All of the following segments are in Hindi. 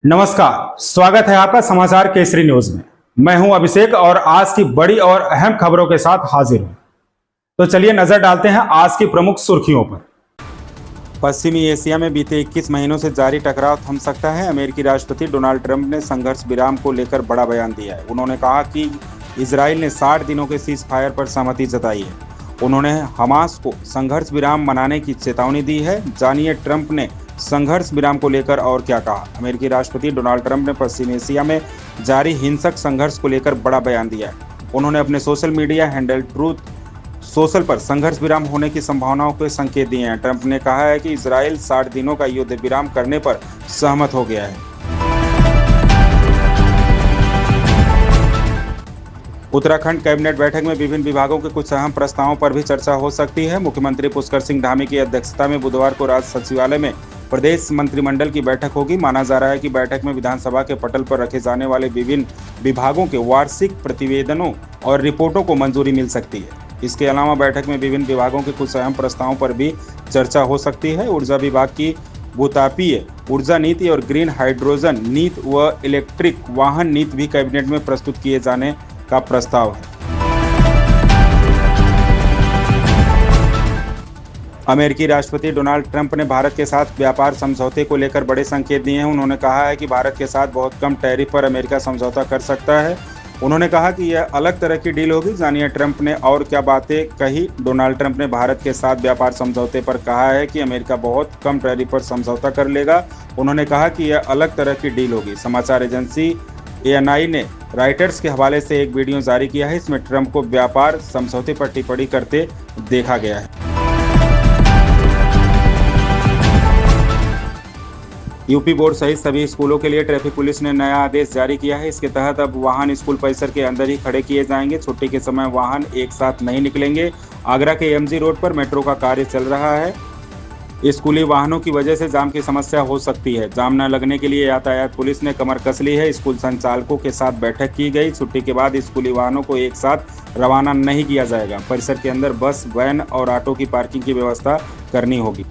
नमस्कार, स्वागत है आपका समाचार केसरी न्यूज में। मैं हूं अभिषेक और आज की बड़ी और अहम खबरों के साथ हाजिर हूं। तो चलिए नजर डालते हैं आज की प्रमुख सुर्खियों पर। पश्चिमी एशिया में बीते 21 महीनों से जारी टकराव थम सकता है। अमेरिकी राष्ट्रपति डोनाल्ड ट्रंप ने संघर्ष विराम को लेकर बड़ा बयान दिया है। उन्होंने कहा कि इजराइल ने 60 दिनों के सीज फायर पर सहमति जताई है। उन्होंने हमास को संघर्ष विराम मनाने की चेतावनी दी है। जानिए ट्रंप ने संघर्ष विराम को लेकर और क्या कहा। अमेरिकी राष्ट्रपति डोनाल्ड ट्रंप ने पश्चिम एशिया में जारी हिंसक संघर्ष को लेकर बड़ा बयान दिया है। उन्होंने अपने social media handle truth social पर संघर्ष विराम होने की संभावनाओं के संकेत दिए हैं। ट्रंप ने कहा है कि इजराइल 60 दिनों का युद्ध विराम करने पर सहमत हो गया है। उत्तराखंड कैबिनेट बैठक में विभिन्न विभागों के कुछ अहम प्रस्तावों पर भी चर्चा हो सकती है। मुख्यमंत्री पुष्कर सिंह धामी की अध्यक्षता में बुधवार को राज्य सचिवालय में प्रदेश मंत्रिमंडल की बैठक होगी। माना जा रहा है कि बैठक में विधानसभा के पटल पर रखे जाने वाले विभिन्न विभागों के वार्षिक प्रतिवेदनों और रिपोर्टों को मंजूरी मिल सकती है। इसके अलावा बैठक में विभिन्न विभागों के कुछ अहम प्रस्तावों पर भी चर्चा हो सकती है। ऊर्जा विभाग की भूतापीय ऊर्जा नीति और ग्रीन हाइड्रोजन नीति व इलेक्ट्रिक वाहन नीति भी कैबिनेट में प्रस्तुत किए जाने का प्रस्ताव है। अमेरिकी राष्ट्रपति डोनाल्ड ट्रंप ने भारत के साथ व्यापार समझौते को लेकर बड़े संकेत दिए हैं। उन्होंने कहा है कि भारत के साथ बहुत कम टैरिफ पर अमेरिका समझौता कर सकता है। उन्होंने कहा कि यह अलग तरह की डील होगी। जानिए ट्रंप ने और क्या बातें कही। डोनाल्ड ट्रंप ने भारत के साथ व्यापार समझौते पर कहा है कि अमेरिका बहुत कम टैरिफ पर समझौता कर लेगा। उन्होंने कहा कि यह अलग तरह की डील होगी। समाचार एजेंसी ANI ने राइटर्स के हवाले से एक वीडियो जारी किया है। इसमें ट्रंप को व्यापार समझौते पर टिप्पणी करते देखा गया है। यूपी बोर्ड सहित सभी स्कूलों के लिए ट्रैफिक पुलिस ने नया आदेश जारी किया है। इसके तहत अब वाहन स्कूल परिसर के अंदर ही खड़े किए जाएंगे। छुट्टी के समय वाहन एक साथ नहीं निकलेंगे। आगरा के MG रोड पर मेट्रो का कार्य चल रहा है। स्कूली वाहनों की वजह से जाम की समस्या हो सकती है। जाम न लगने के लिए यातायात पुलिस ने कमर कस ली है। स्कूल संचालकों के साथ बैठक की गई। छुट्टी के बाद स्कूली वाहनों को एक साथ रवाना नहीं किया जाएगा। परिसर के अंदर बस, वैन और ऑटो की पार्किंग की व्यवस्था करनी होगी।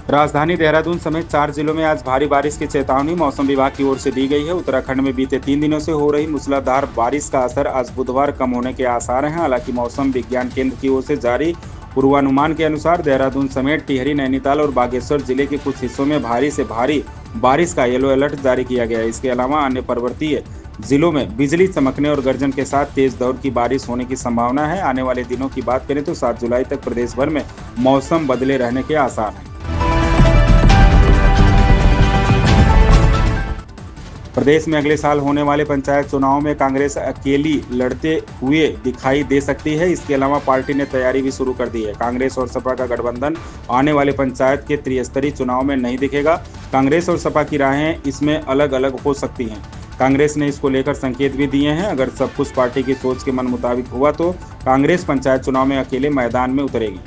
राजधानी देहरादून समेत 4 जिलों में आज भारी बारिश की चेतावनी मौसम विभाग की ओर से दी गई है। उत्तराखंड में बीते 3 दिनों से हो रही मूसलाधार बारिश का असर आज बुधवार कम होने के आसार हैं। हालांकि मौसम विज्ञान केंद्र की ओर से जारी पूर्वानुमान के अनुसार देहरादून समेत टिहरी, नैनीताल और बागेश्वर जिले के कुछ हिस्सों में भारी से भारी बारिश का येलो अलर्ट जारी किया गया है। इसके अलावा अन्य पर्वतीय जिलों में बिजली चमकने और गर्जन के साथ तेज दौर की बारिश होने की संभावना है। आने वाले दिनों की बात करें तो 7 जुलाई तक प्रदेश भर में मौसम बदले रहने के आसार हैं। प्रदेश में अगले साल होने वाले पंचायत चुनाव में कांग्रेस अकेली लड़ते हुए दिखाई दे सकती है। इसके अलावा पार्टी ने तैयारी भी शुरू कर दी है। कांग्रेस और सपा का गठबंधन आने वाले पंचायत के त्रिस्तरीय चुनाव में नहीं दिखेगा। कांग्रेस और सपा की राहें इसमें अलग अलग हो सकती हैं। कांग्रेस ने इसको लेकर संकेत भी दिए हैं। अगर सब कुछ पार्टी की सोच के मन मुताबिक हुआ तो कांग्रेस पंचायत चुनाव में अकेले मैदान में उतरेगी।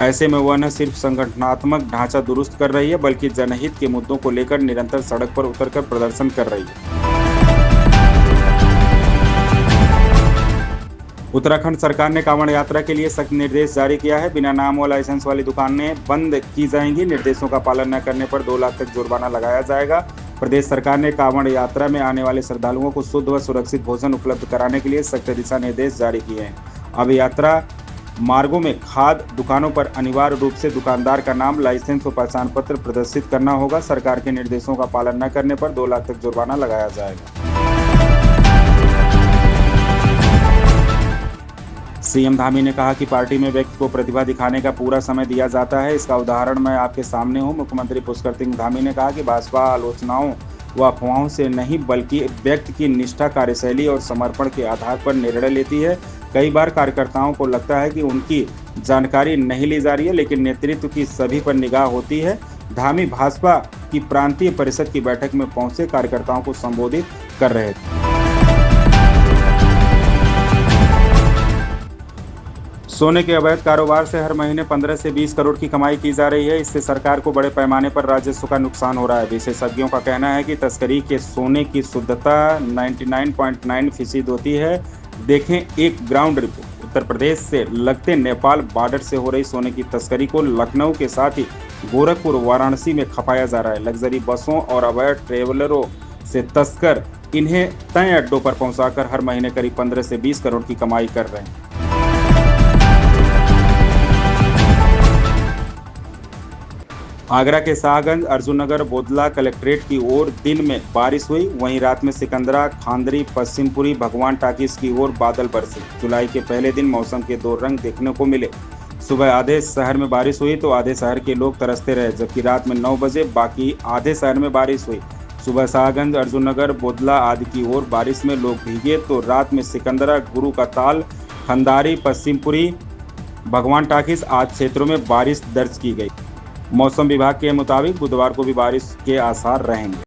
ऐसे में वह न सिर्फ संगठनात्मक ढांचा दुरुस्त कर रही है बल्कि जनहित के मुद्दों को लेकर निरंतर सड़क पर उतरकर प्रदर्शन कर रही है। उत्तराखंड सरकार ने कांवड़ यात्रा के लिए सख्त निर्देश जारी किया है। बिना नाम व लाइसेंस वाली दुकानें बंद की जाएंगी। निर्देशों का पालन न करने पर 2 लाख तक जुर्माना लगाया जाएगा। प्रदेश सरकार ने कांवड़ यात्रा में आने वाले श्रद्धालुओं को शुद्ध व सुरक्षित भोजन उपलब्ध कराने के लिए सख्त दिशा निर्देश जारी किए हैं। अब यात्रा मार्गों में खाद्य दुकानों पर अनिवार्य रूप से दुकानदार का नाम, लाइसेंस व पहचान पत्र प्रदर्शित करना होगा। सरकार के निर्देशों का पालन न करने पर 2 लाख तक जुर्माना लगाया जाएगा। सीएम धामी ने कहा कि पार्टी में व्यक्ति को प्रतिभा दिखाने का पूरा समय दिया जाता है। इसका उदाहरण मैं आपके सामने हूं। मुख्यमंत्री पुष्कर सिंह धामी ने कहा कि भाजपा आलोचनाओं व अफवाहों से नहीं बल्कि व्यक्ति की निष्ठा, कार्यशैली और समर्पण के आधार पर निर्णय लेती है। कई बार कार्यकर्ताओं को लगता है कि उनकी जानकारी नहीं ली जा रही है, लेकिन नेतृत्व की सभी पर निगाह होती है। धामी भाजपा की प्रांतीय परिषद की बैठक में पहुंचे कार्यकर्ताओं को संबोधित कर रहे थे। सोने के अवैध कारोबार से हर महीने 15 से 20 करोड़ की कमाई की जा रही है। इससे सरकार को बड़े पैमाने पर राजस्व का नुकसान हो रहा है। विशेषज्ञों का कहना है कि तस्करी के सोने की शुद्धता 99.9% होती है। देखें एक ग्राउंड रिपोर्ट। उत्तर प्रदेश से लगते नेपाल बॉर्डर से हो रही सोने की तस्करी को लखनऊ के साथ ही गोरखपुर, वाराणसी में खपाया जा रहा है। लग्जरी बसों और अवैध ट्रेवलरों से तस्कर इन्हें तय अड्डों पर पहुंचाकर हर महीने करीब 15 से 20 करोड़ की कमाई कर रहे हैं। आगरा के शाहगंज, अर्जुन नगर, बोदला कलेक्ट्रेट की ओर दिन में बारिश हुई, वहीं रात में सिकंदरा, खांदरी, पश्चिमपुरी, भगवान टाकीज की ओर बादल बरसे। जुलाई के पहले दिन मौसम के दो रंग देखने को मिले। सुबह आधे शहर में बारिश हुई तो आधे शहर के लोग तरसते रहे, जबकि रात में 9 बजे बाकी आधे शहर में बारिश हुई। सुबह शाहगंज, अर्जुन नगर, बोदला आदि की ओर बारिश में लोग भीगे तो रात में सिकंदरा, गुरु का ताल, खंदारी, पश्चिमपुरी, भगवान टाकीज आदि क्षेत्रों में बारिश दर्ज की गई। मौसम विभाग के मुताबिक बुधवार को भी बारिश के आसार रहेंगे।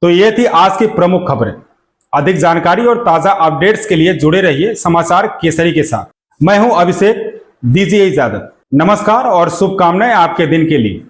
तो ये थी आज की प्रमुख खबरें। अधिक जानकारी और ताजा अपडेट्स के लिए जुड़े रहिए समाचार केसरी के साथ। मैं हूं अभिषेक, दीजिए इजाजत। नमस्कार और शुभकामनाएं आपके दिन के लिए।